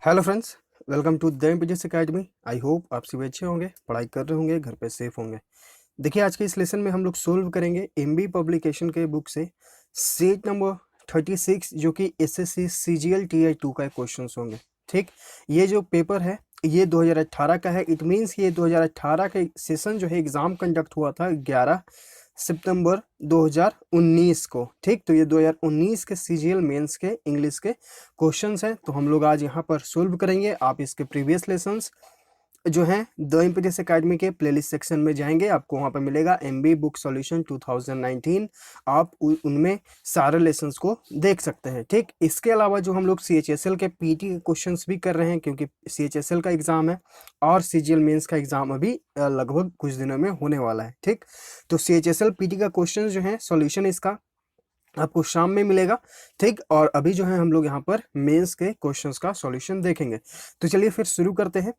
Hello friends, welcome to the MPJ's academy. I hope आप सभी अच्छे होंगे, पढ़ाई कर रहे होंगे, घर पे सेफ होंगे। देखिए, आज के इस लेसन में हम लोग सोल्व करेंगे एमबी पब्लिकेशन के बुक से सेट नंबर 36 जो कि एसएससी सीजीएल टीआई 2 का क्वेश्चन होंगे। ठीक, ये जो पेपर है ये 2018 का है। इट मीन्स ये 2018 का सेशन जो है एग्जाम कंडक्ट हुआ था 11 सितंबर 2019 को। ठीक, तो ये 2019 के सीजीएल मेंस के इंग्लिश के क्वेश्चंस हैं, तो हम लोग आज यहाँ पर सोल्व करेंगे। आप इसके प्रीवियस लेसन्स जो हैं द एमपीजेस एकेडमी के प्लेलिस्ट सेक्शन में जाएंगे, आपको वहाँ पर मिलेगा एमबी बुक सॉल्यूशन 2019। आप उनमें सारे लेसन्स को देख सकते हैं। ठीक, इसके अलावा जो हम लोग सीएचएसएल के पीटी के क्वेश्चंस भी कर रहे हैं, क्योंकि सीएचएसएल का एग्जाम है और सीजीएल मेंस का एग्जाम अभी लगभग कुछ दिनों में होने वाला है। ठीक, तो सीएचएसएल पीटी का क्वेश्चन जो है सॉल्यूशन इसका आपको शाम में मिलेगा। ठीक, और अभी जो है हम लोग यहाँ पर मेंस के क्वेश्चंस का सॉल्यूशन देखेंगे। तो चलिए फिर शुरू करते हैं।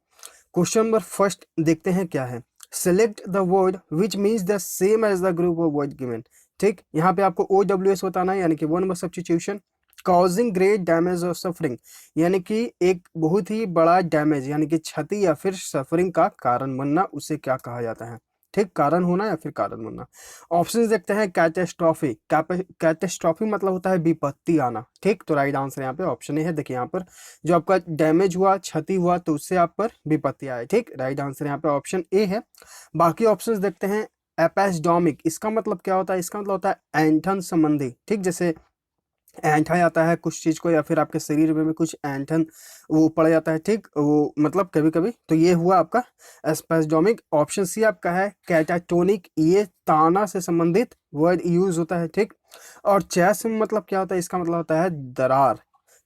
क्वेश्चन नंबर फर्स्ट देखते हैं क्या है। Select the word which means the same as the group of word given. ठीक, यहाँ पे आपको OWS बताना है, यानी कि one word substitution. Causing great damage और सफरिंग, यानी कि एक बहुत ही बड़ा डैमेज यानी कि क्षति या फिर सफरिंग का कारण बनना, उसे क्या कहा जाता है। ठीक, कारण होना या फिर कारण बनना। ऑप्शंस देखते हैं। कैटेस्ट्रॉफी, कैटेस्ट्रॉफी मतलब होता है विपत्ति आना। ठीक, तो राइट आंसर यहाँ पे ऑप्शन ए है। देखिए यहाँ पर जो आपका डैमेज हुआ, क्षति हुआ, तो उससे आप पर विपत्ति आए। ठीक, राइट आंसर यहाँ पे ऑप्शन ए है। बाकी ऑप्शंस देखते हैं। एपेस्डोमिक, इसका मतलब क्या होता है? इसका मतलब होता है ऐंठन संबंधी। ठीक, जैसे ऐंठा जाता है कुछ चीज को, या फिर आपके शरीर में भी कुछ ऐंठन वो पड़ जाता है। ठीक, वो मतलब कभी कभी, तो ये हुआ आपका एस्पेस्डोमिक। ऑप्शन सी आपका है कैटाटोनिक, ये ताना से संबंधित वर्ड यूज होता है। ठीक, और चैस मतलब क्या होता है? इसका मतलब होता है दरार।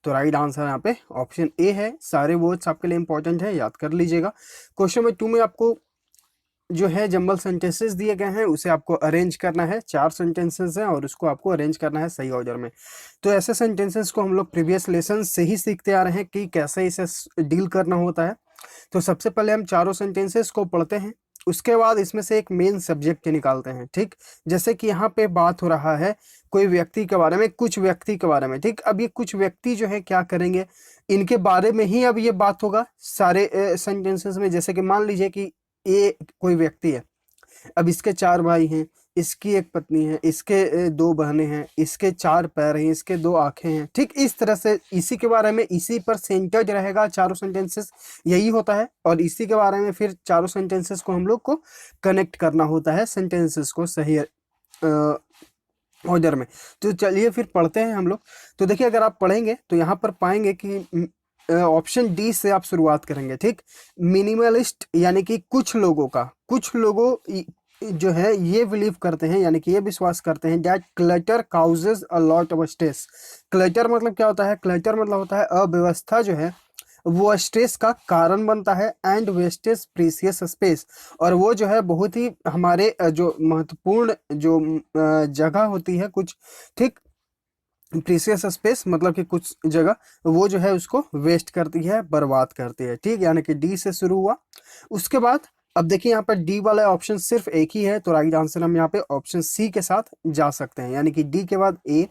तो राइट आंसर यहाँ पे ऑप्शन ए है। सारे वर्ड्स आपके लिए इंपॉर्टेंट है, याद कर लीजिएगा। क्वेश्चन नंबर 2 में आपको जो है जंबल सेंटेंसेस दिए गए हैं, उसे आपको अरेंज करना है। 4 सेंटेंसेस हैं और उसको आपको अरेंज करना है सही ऑर्डर में। तो ऐसे सेंटेंसेस को हम लोग प्रीवियस लेसन से ही सीखते आ रहे हैं कि कैसे इसे डील करना होता है। तो सबसे पहले हम चारों सेंटेंसेस को पढ़ते हैं, उसके बाद इसमें से एक मेन सब्जेक्ट निकालते हैं। ठीक, जैसे कि यहाँ पे बात हो रहा है कोई व्यक्ति के बारे में, कुछ व्यक्ति के बारे में। ठीक, अब ये कुछ व्यक्ति जो है क्या करेंगे, इनके बारे में ही अब ये बात होगा सारे सेंटेंसेस में। जैसे कि मान लीजिए कि ये कोई व्यक्ति है, अब इसके 4 भाई हैं, इसकी एक पत्नी है, इसके 2 बहनें हैं, इसके 4 पैर हैं, इसके 2 आंखें हैं। ठीक, इस तरह से इसी के बारे में, इसी पर सेंटर्ड रहेगा चारों सेंटेंसेस, यही होता है। और इसी के बारे में फिर चारों सेंटेंसेस को हम लोग को कनेक्ट करना होता है, सेंटेंसेस को सही ऑर्डर में। तो चलिए फिर पढ़ते हैं हम लोग। तो देखिए, अगर आप पढ़ेंगे तो यहाँ पर पाएंगे कि ऑप्शन डी से आप शुरुआत करेंगे। ठीक, मिनिमलिस्ट, यानी कि कुछ लोगों का, कुछ लोगों जो है ये बिलीव करते हैं, यानी कि ये विश्वास करते हैं that clutter causes a lot of stress. Clutter मतलब क्या होता है? क्लटर मतलब होता है अव्यवस्था जो है वो स्ट्रेस का कारण बनता है। एंड वेस्टेज प्रीसियस स्पेस, और वो जो है बहुत ही हमारे जो महत्वपूर्ण जो जगह होती है कुछ। ठीक, प्रीसियस स्पेस मतलब कि कुछ जगह वो जो है उसको वेस्ट करती है, बर्बाद करती है। ठीक, यानी कि डी से शुरू हुआ। उसके बाद अब देखिए यहाँ पर डी वाला ऑप्शन सिर्फ एक ही है, तो राइट आंसर हम यहाँ पे ऑप्शन सी के साथ जा सकते हैं, यानी कि डी के बाद ए,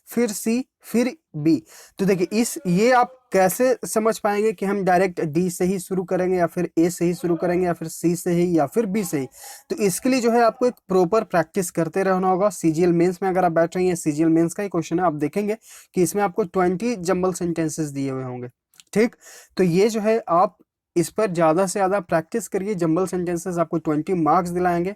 फिर सी, फिर बी। तो देखिए इस ये आप कैसे समझ पाएंगे कि हम डायरेक्ट डी से ही शुरू करेंगे, या फिर ए से ही शुरू करेंगे, या फिर सी से ही, या फिर बी से ही? तो इसके लिए जो है आपको एक प्रॉपर प्रैक्टिस करते रहना होगा। सीजीएल मेंस में अगर आप बैठ रही हैं, सीजीएल मेंस का ही क्वेश्चन है, आप देखेंगे कि इसमें आपको 20 जंबल सेंटेंसेस दिए हुए होंगे। ठीक, तो ये जो है आप इस पर ज़्यादा से ज़्यादा प्रैक्टिस करिए। जंबल सेंटेंसेस आपको 20 मार्क्स दिलाएंगे,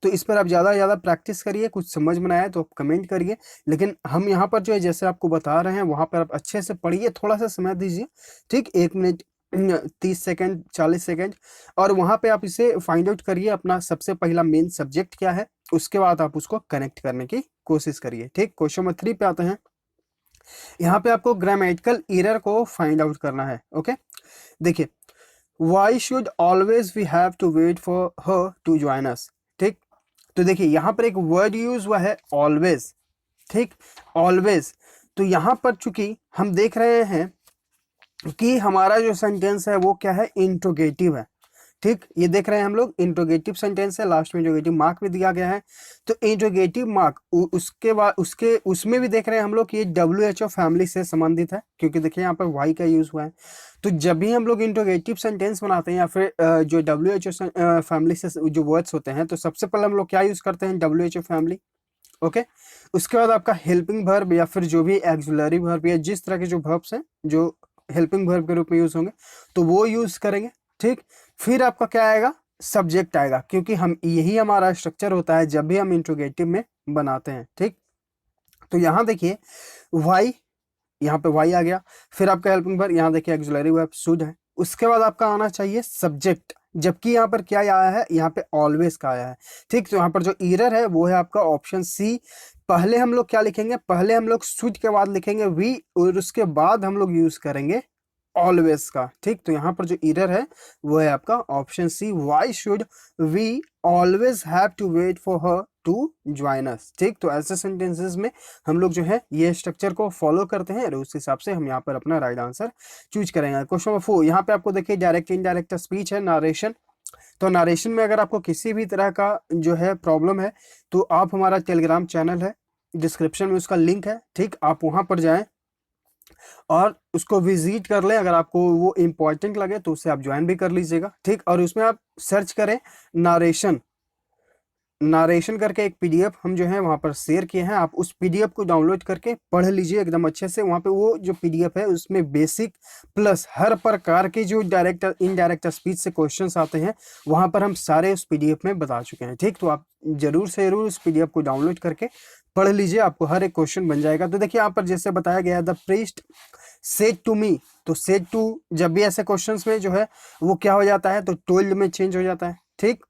तो इस पर आप ज़्यादा से ज़्यादा प्रैक्टिस करिए। कुछ समझ में आए तो आप कमेंट करिए, लेकिन हम यहाँ पर जो है जैसे आपको बता रहे हैं वहाँ पर आप अच्छे से पढ़िए, थोड़ा सा समय दीजिए। ठीक, 1 मिनट 30 सेकेंड 40 सेकेंड, और वहाँ पे आप इसे फाइंड आउट करिए अपना सबसे पहला मेन सब्जेक्ट क्या है, उसके बाद आप उसको कनेक्ट करने की कोशिश करिए। ठीक, क्वेश्चन नंबर 3 पे आते हैं। यहाँ पे आपको ग्रामेटिकल एरर को फाइंड आउट करना है। ओके, देखिए, why should always we have to wait for her to join us. ठीक, तो देखिए यहाँ पर एक वर्ड यूज हुआ है ऑलवेज। ठीक, ऑलवेज, तो यहाँ पर चूंकि हम देख रहे हैं कि हमारा जो सेंटेंस है वो क्या है? इंट्रोगेटिव है। ठीक, ये देख रहे हैं हम लोग इंट्रोगेटिव सेंटेंस है, लास्ट में इंट्रोगेटिव मार्क भी दिया गया है। तो इंट्रोगेटिव मार्क उसके बाद उसके उसमें भी देख रहे हैं हम लोग कि ये WHO फैमिली से संबंधित है, क्योंकि देखिए यहाँ पर वाई का यूज हुआ है। तो जब भी हम लोग इंट्रोगेटिव सेंटेंस बनाते हैं या फिर जो WHO फैमिली से जो वर्ड्स होते हैं, तो सबसे पहले हम लोग क्या यूज करते हैं, WHO फैमिली। ओके, उसके बाद आपका हेल्पिंग वर्ब या फिर जो भी एक्सुलरी वर्ब या जिस तरह के जो वर्ब्स हैं जो हेल्पिंग वर्ब के रूप में यूज होंगे, तो वो यूज करेंगे। ठीक, फिर आपका क्या आएगा, सब्जेक्ट आएगा, क्योंकि हम यही हमारा स्ट्रक्चर होता है जब भी हम इंट्रोगेटिव में बनाते हैं। ठीक, तो यहाँ देखिए वाई, यहाँ पे वाई आ गया, फिर आपका हेल्पिंग वर्ब, यहाँ देखिए एक्सुलरी वर्ब शुड है, उसके बाद आपका आना चाहिए सब्जेक्ट, जबकि यहाँ पर क्या आया है, यहाँ पे ऑलवेज का आया है। ठीक, तो यहाँ पर जो एरर है वो है आपका ऑप्शन सी। पहले हम लोग क्या लिखेंगे, पहले हम लोग शुड के बाद लिखेंगे वी, और उसके बाद हम लोग यूज करेंगे ऑलवेज का। ठीक, तो यहाँ पर जो एरर है वो है आपका option C, why should we always have to wait for her to join us. ठीक, तो ऐसे सेंटेंसेस में हम लोग जो है ये स्ट्रक्चर को फॉलो करते हैं और उस हिसाब से हम यहाँ पर अपना राइट आंसर चूज करेंगे। क्वेश्चन नंबर 4, यहाँ पे आपको देखिए डायरेक्ट इनडायरेक्ट स्पीच है, नारेशन। तो नारेशन में अगर आपको किसी भी तरह का जो है प्रॉब्लम है, तो आप हमारा टेलीग्राम चैनल है, डिस्क्रिप्शन में उसका लिंक है। ठीक, आप वहां पर जाएं और उसको विजिट कर लें, अगर आपको वो इम्पोर्टेंट लगे तो उससे आप ज्वाइन भी कर लीजिएगा। ठीक, और उसमें आप सर्च करें नारेशन, नारेशन करके एक पीडीएफ हम जो है वहां पर शेयर किए हैं, आप उस पीडीएफ को डाउनलोड करके पढ़ लीजिए एकदम अच्छे से। वहां पे वो जो पीडीएफ है उसमें बेसिक प्लस हर प्रकार के जो डायरेक्ट इनडायरेक्ट स्पीच से क्वेश्चंस आते हैं, वहां पर हम सारे उस पीडीएफ में बता चुके हैं। ठीक, तो आप जरूर से जरूर उस पीडीएफ को डाउनलोड करके पढ़ लीजिए, आपको हर एक क्वेश्चन बन जाएगा। तो देखिए यहाँ पर जैसे बताया गया, the priest said to me, तो सेड टू जब भी ऐसे क्वेश्चंस में जो है वो क्या हो जाता है, तो टोल्ड में चेंज हो जाता है। ठीक,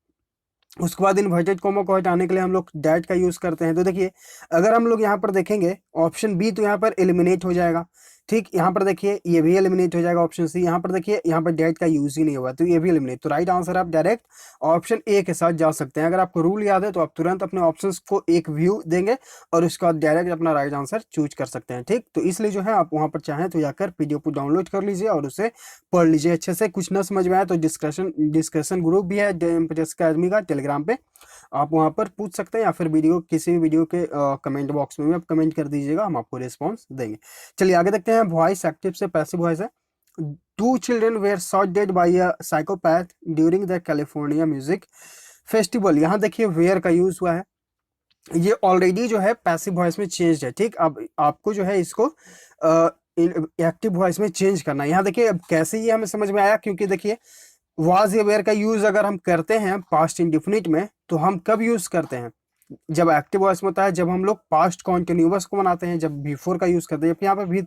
उसके बाद इन्वर्टेड कॉमा को हटाने के लिए हम लोग डैट का यूज करते हैं। तो देखिए अगर हम लोग यहाँ पर देखेंगे ऑप्शन बी, तो यहाँ पर एलिमिनेट हो जाएगा। ठीक, यहाँ पर देखिए ये भी एलिमिनेट हो जाएगा ऑप्शन सी। यहाँ पर देखिए यहाँ पर डैट का यूज ही नहीं हुआ, तो ये भी एलिमिनेट। तो राइट आंसर आप डायरेक्ट ऑप्शन ए के साथ जा सकते हैं। अगर आपको रूल याद है तो आप तुरंत अपने ऑप्शंस को एक व्यू देंगे और उसके बाद डायरेक्ट अपना राइट आंसर चूज कर सकते हैं। ठीक, तो इसलिए जो है आप वहां पर चाहें तो जाकर पीडीएफ को डाउनलोड कर लीजिए और उसे पढ़ लीजिए अच्छे से। कुछ ना समझ में आए तो डिस्कशन ग्रुप भी है अकेडमी का टेलीग्राम पे, आप वहां पर पूछ सकते हैं, या फिर वीडियो किसी भी वीडियो के कमेंट बॉक्स में भी आप कमेंट कर दीजिएगा, हम आपको रिस्पॉन्स देंगे। चलिए आगे देखते हैं, वॉइस एक्टिव से पैसिव वॉइस है। 2 children were shot dead by a psychopath during the California music festival। यहाँ देखिए वेयर का यूज हुआ है, ये ऑलरेडी जो है पैसिव वॉइस में चेंज है। ठीक, अब आपको जो है इसको एक्टिव वॉइस में चेंज करना है। यहाँ देखिए अब कैसे ये हमें समझ में आया, क्योंकि देखिए वाज या वेयर का यूज अगर हम करते हैं पास्ट इंडिफिनिट में, तो हम कब यूज करते हैं, जब एक्टिव वॉइस में होता है, जब हम लोग पास्ट कॉन्टिन्यूअस को बनाते हैं, जब V4 का यूज करते हैं। जबकि यहाँ पे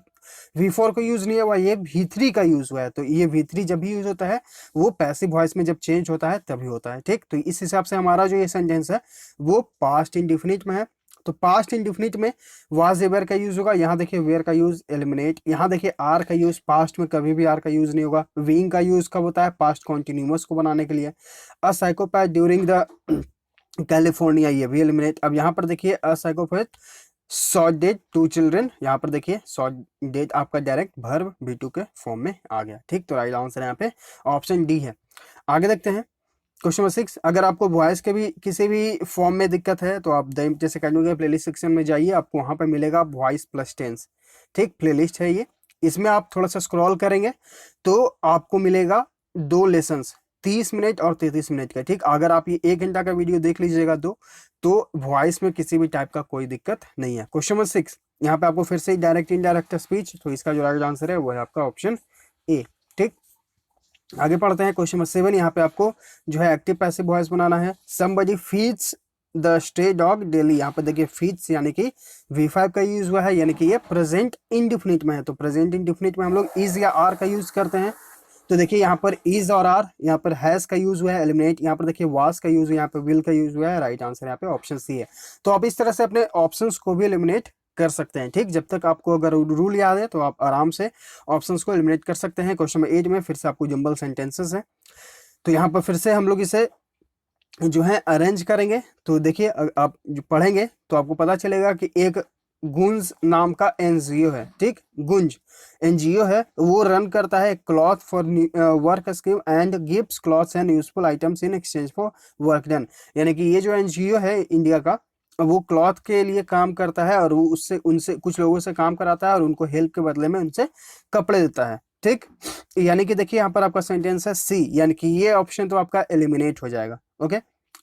V4 का यूज नहीं हुआ, ये V3 का यूज हुआ है। तो ये V3 जब भी यूज होता है वो पैसिव वॉइस में जब चेंज होता है तभी होता है। ठीक, तो इस हिसाब से हमारा जो ये सेंटेंस है वो पास्ट इंडिफिनिट में है। तो पास्ट इंडिफिनिट में वाज वेयर का यूज होगा। यहाँ देखिए वेयर का यूज एलिमिनेट। यहाँ देखिए आर का यूज, पास्ट में कभी भी आर का यूज नहीं होगा। बीइंग का यूज कब होता है, पास्ट कॉन्टिन्यूअस को बनाने के लिए। अ साइकोपैथ ड्यूरिंग द कैलिफोर्निया, ये भी एलिमिनेट। अब यहाँ पर देखिए अ साइकोपैथ शॉट डेड 2 चिल्ड्रन, यहाँ पर देखिए शॉट डेड आपका डायरेक्ट वर्ब V2 के फॉर्म में आ गया। ठीक, तो राइट आंसर यहाँ पे ऑप्शन डी है। आगे देखते हैं क्वेश्चन नंबर 6, अगर आपको वॉइस के भी किसी भी फॉर्म में दिक्कत है तो आप जैसे कहूँगे प्लेलिस्ट सेक्शन में जाइए, आपको वहाँ पर मिलेगा वॉइस प्लस टेंस। ठीक, प्लेलिस्ट है ये, इसमें आप थोड़ा सा स्क्रॉल करेंगे तो आपको मिलेगा 2 लेसन्स, 30 मिनट और 33 मिनट का। ठीक, अगर आप ये 1 घंटा का वीडियो देख लीजिएगा तो वॉइस में किसी भी टाइप का कोई दिक्कत नहीं है। क्वेश्चन नंबर 6, यहाँ पे आपको फिर से डायरेक्ट इनडायरेक्ट स्पीच, तो इसका जो राइट आंसर है वो है आपका ऑप्शन ए। ठीक, आगे पढ़ते हैं क्वेश्चन नंबर 7, यहाँ पे आपको जो है एक्टिव पैसिव वॉइस बनाना है। Somebody feeds the stray dog daily, यहाँ पे देखिए फीड्स यानी कि V5 का यूज हुआ है, यानी कि ये प्रेजेंट इंडिफिनिट में है। तो प्रेजेंट इंडिफिनिट में हम लोग इज या आर का यूज करते हैं। तो देखिए यहाँ पर इज और आर, यहाँ पर हैज का यूज हुआ है एलिमिनेट, यहाँ पर देखिए वाज का यूज हुआ है, यहाँ पर विल का यूज हुआ है। राइट आंसर यहाँ पे ऑप्शन सी है। तो आप इस तरह से अपने ऑप्शंस को भी एलिमिनेट कर सकते हैं। ठीक, जब तक आपको अगर रूल याद है तो आप आराम से ऑप्शंस को एलिमिनेट कर सकते हैं। क्वेश्चन नंबर 8 में फिर से आपको जंबल सेंटेंसेस है, तो यहाँ पर फिर से हम लोग इसे जो है अरेंज करेंगे। तो देखिए आप जो पढ़ेंगे तो आपको पता चलेगा कि एक गुंज नाम का एनजीओ है, ठीक, गुंज एनजीओ है, वो रन करता है cloth for work scheme and gives clothes and useful items in exchange for work done. यानी कि ये जो एनजीओ है इंडिया का, वो क्लॉथ के लिए काम करता है और वो उससे उनसे कुछ लोगों से काम कराता है और उनको हेल्प के बदले में उनसे कपड़े देता है, ठीक। यानी कि देखिए यहाँ पर आपका सेंटेंस है सी, यानी कि ये ऑप्शन तो आपका एलिमिनेट हो जाएगा। ओके,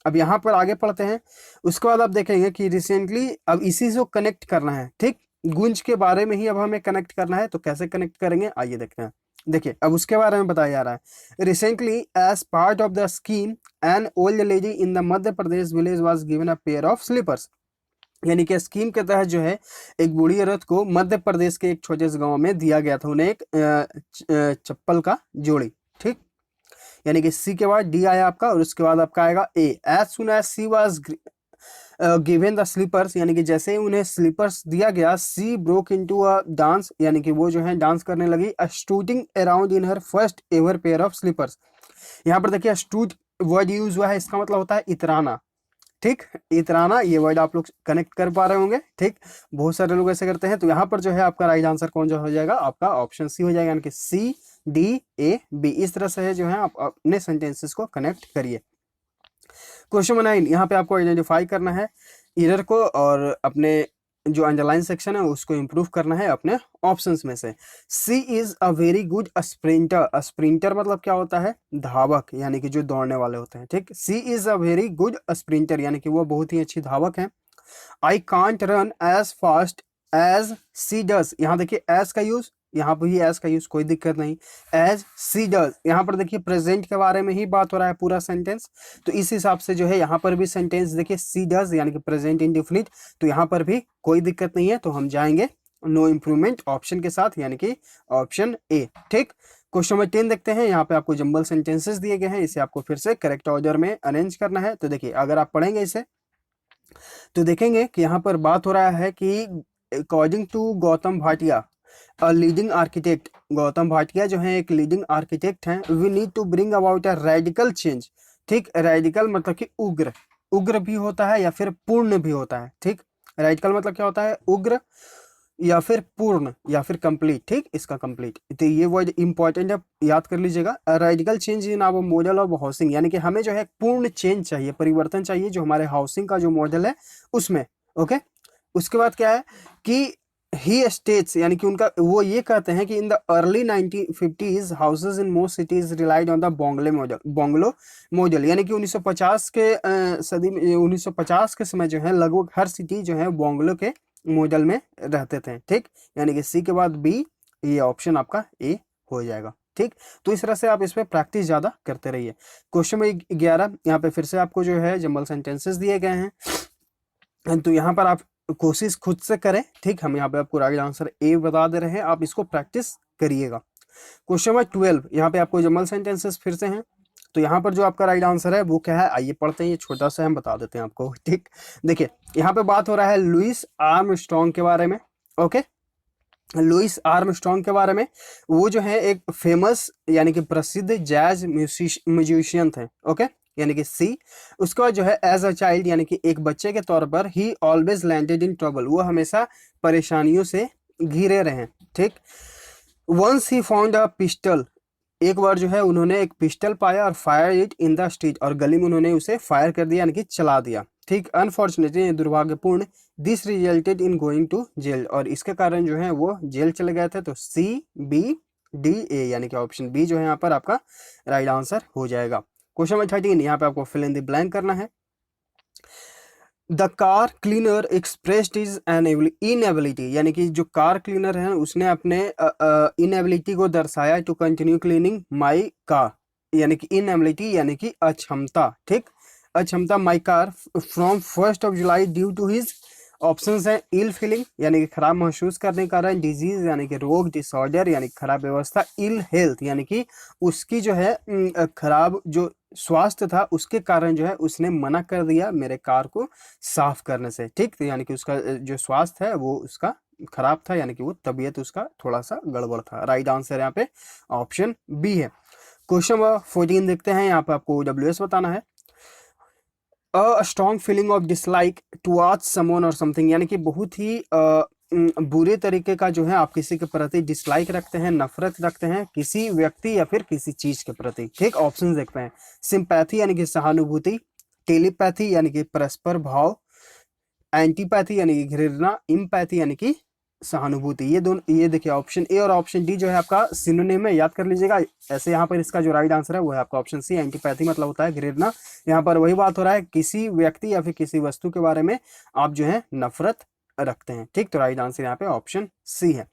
अब यहाँ पर आगे पढ़ते हैं। उसके बाद आप देखेंगे कि रिसेंटली अब इसी से कनेक्ट करना है, ठीक, गुंज के बारे में ही अब हमें कनेक्ट करना है। तो कैसे कनेक्ट करेंगे आइए देखते हैं। देखिए अब उसके बारे में बताया जा रहा है। Recently as part of the scheme an old lady in the Madhya Pradesh village was given a pair of slippers. यानी कि स्कीम के तहत जो है एक बूढ़ी औरत को मध्य प्रदेश के एक छोटे से गांव में दिया गया था, उन्हें एक चप्पल का जोड़ी, ठीक। यानी कि सी के बाद डी आया आपका और उसके बाद आपका आएगा A. As soon as she was given the slippers, यानी कि जैसे ही उन्हें स्लीपर्स दिया गया, she broke into a dance, यानी कि वो जो है डांस करने लगी, strutting around in her first ever pair of slippers. यहाँ पर देखिए स्टूट वर्ड यूज हुआ है, इसका मतलब होता है इतराना, ठीक, इतराना, ये वर्ड आप लोग कनेक्ट कर पा रहे होंगे, ठीक। बहुत सारे लोग ऐसे करते हैं। तो यहाँ पर जो है आपका राइट आंसर कौन जो हो जाएगा, आपका ऑप्शन सी हो जाएगा, यानी कि सी डी ए बी। इस तरह से है जो है आप अपने सेंटेंसेस को कनेक्ट करिए। क्वेश्चन नंबर 9, यहाँ पे आपको आइडेंटिफाई करना है एरर को और अपने जो अंडरलाइन सेक्शन है उसको इंप्रूव करना है अपने ऑप्शंस में से। She is a very good sprinter. Sprinter मतलब क्या होता है, धावक, यानी कि जो दौड़ने वाले होते हैं, ठीक। She is a very good sprinter, यानी कि वो बहुत ही अच्छी धावक है। I can't run as fast as she does. यहाँ देखिए एज का यूज, यहाँ पर ही एज का यूज, कोई दिक्कत नहीं। एज सी डज, यहाँ पर देखिए प्रेजेंट के बारे में ही बात हो रहा है पूरा सेंटेंस, तो इस हिसाब से जो है यहाँ पर भी सेंटेंस देखिए सी डज यानी कि प्रेजेंट इंडेफिनिट, तो यहाँ पर भी कोई दिक्कत नहीं है। तो हम जाएंगे नो इम्प्रूवमेंट ऑप्शन के साथ, यानी कि ऑप्शन ए, ठीक। क्वेश्चन नंबर 10 देखते हैं। यहाँ पे आपको जंबल सेंटेंसेस दिए गए हैं, इसे आपको फिर से करेक्ट ऑर्डर में अरेंज करना है। तो देखिए अगर आप पढ़ेंगे इसे तो देखेंगे कि यहाँ पर बात हो रहा है कि according to Gautam Bhatia leading architect, Gautam Bhatia जो है एक लीडिंग आर्किटेक्ट हैं, we need to bring about a radical change, ठीक। रेडिकल मतलब कि उग्र, उग्र भी होता है या फिर पूर्ण भी होता है, ठीक। रेडिकल मतलब क्या होता है, उग्र या फिर पूर्ण या फिर कंप्लीट, ठीक, इसका कंप्लीट। तो ये वर्ड इंपॉर्टेंट है, याद कर लीजिएगा। Radical change in our model of housing, यानी कि हमें जो है पूर्ण चेंज चाहिए, परिवर्तन चाहिए जो हमारे हाउसिंग का जो मॉडल है उसमें। ओके, उसके बाद क्या है कि ही स्टेट्स, यानी कि उनका वो ये कहते हैं कि in the early 1950s houses in most cities relied on the bungalow model, यानी कि 1950 के सदी में 1950 के समय जो है लगभग हर सिटी जो है बंगलो के मॉडल में रहते थे, ठीक। यानी कि सी के बाद बी, ये ऑप्शन आपका ए हो जाएगा, ठीक। तो इस तरह से आप इस पे प्रैक्टिस ज्यादा करते रहिए। क्वेश्चन नंबर 11, यहाँ पे फिर से आपको जो है जंबल सेंटेंसेस दिए गए हैं, तो यहाँ पर आप कोशिश खुद से करें, ठीक। हम यहाँ पे आपको राइट आंसर ए बता दे रहे हैं, आप इसको प्रैक्टिस करिएगा। क्वेश्चन नंबर 12, यहाँ पे आपको जंबल सेंटेंसेस फिर से हैं, तो यहाँ पर जो आपका राइट आंसर है वो क्या है आइए पढ़ते हैं। ये छोटा सा हम बता देते हैं आपको, ठीक। देखिए यहाँ पे बात हो रहा है लुइस आर्मस्ट्रॉन्ग के बारे में। ओके, लुइस आर्मस्ट्रॉन्ग के बारे में, वो जो है एक फेमस यानी कि प्रसिद्ध जैज म्यूजिशियन थे। ओके, यानी कि सी। उसके बाद जो है एज अ चाइल्ड, यानी कि एक बच्चे के तौर पर, he always landed in trouble, वो हमेशा परेशानियों से घिरे रहे, ठीक। Once he found a pistol, एक बार जो है उन्होंने एक पिस्टल पाया और fire it in the street, और गली में उन्होंने उसे फायर कर दिया यानी कि चला दिया, ठीक। अनफॉर्चुनेटली, दुर्भाग्यपूर्ण, this resulted in going to jail, और इसके कारण जो है वो जेल चले गए थे। तो सी बी डी ए, यानी कि ऑप्शन बी जो है यहाँ पर आपका राइट आंसर हो जाएगा। क्वेश्चन नंबर 13, यहाँ पे आपको फिल इन द ब्लैंक करना है। The car cleaner expressed is an inability, यानी कि जो कार क्लीनर है उसने अपने इनएबिलिटी को दर्शाया to continue cleaning my car, यानी कि इनएबिलिटी यानी कि अक्षमता, ठीक। अक्षमता my car from 1 July due to his, options हैं इल फीलिंग यानी कि खराब महसूस करने का कारण, डिजीज यानी कि रोग, डिसऑर्डर यानी कि खराब व्यवस्था, इल हेल्थ यानी कि उसकी जो है खराब जो स्वास्थ्य था उसके कारण जो है उसने मना कर दिया मेरे कार को साफ करने से, ठीक। तो यानी कि उसका जो स्वास्थ्य है वो उसका खराब था, यानी कि वो तबीयत उसका थोड़ा सा गड़बड़ था। राइट आंसर यहाँ पे ऑप्शन बी है। क्वेश्चन नंबर 14 देखते हैं, यहाँ पे आपको WS बताना है। A strong feeling of dislike towards someone और समथिंग, यानी कि बहुत ही बुरे तरीके का जो है आप किसी के प्रति डिसलाइक रखते हैं, नफरत रखते हैं किसी व्यक्ति या फिर किसी चीज के प्रति। ठीक, ऑप्शन देखते हैं। सिंपैथी यानी कि सहानुभूति, टेलीपैथी यानी कि परस्पर भाव, एंटीपैथी यानी कि घृणा, इम्पैथी यानी कि सहानुभूति। ये दोनों, ये देखिए ऑप्शन ए और ऑप्शन डी जो है आपका सिनोनिम है, याद कर लीजिएगा। ऐसे यहाँ पर इसका जो राइट आंसर है वो है आपका ऑप्शन सी, एंटीपैथी मतलब होता है घृणा। यहाँ पर वही बात हो रहा है, किसी व्यक्ति या फिर किसी वस्तु के बारे में आप जो है नफरत रखते हैं। ठीक, तो राइट आंसर यहाँ पे ऑप्शन सी है।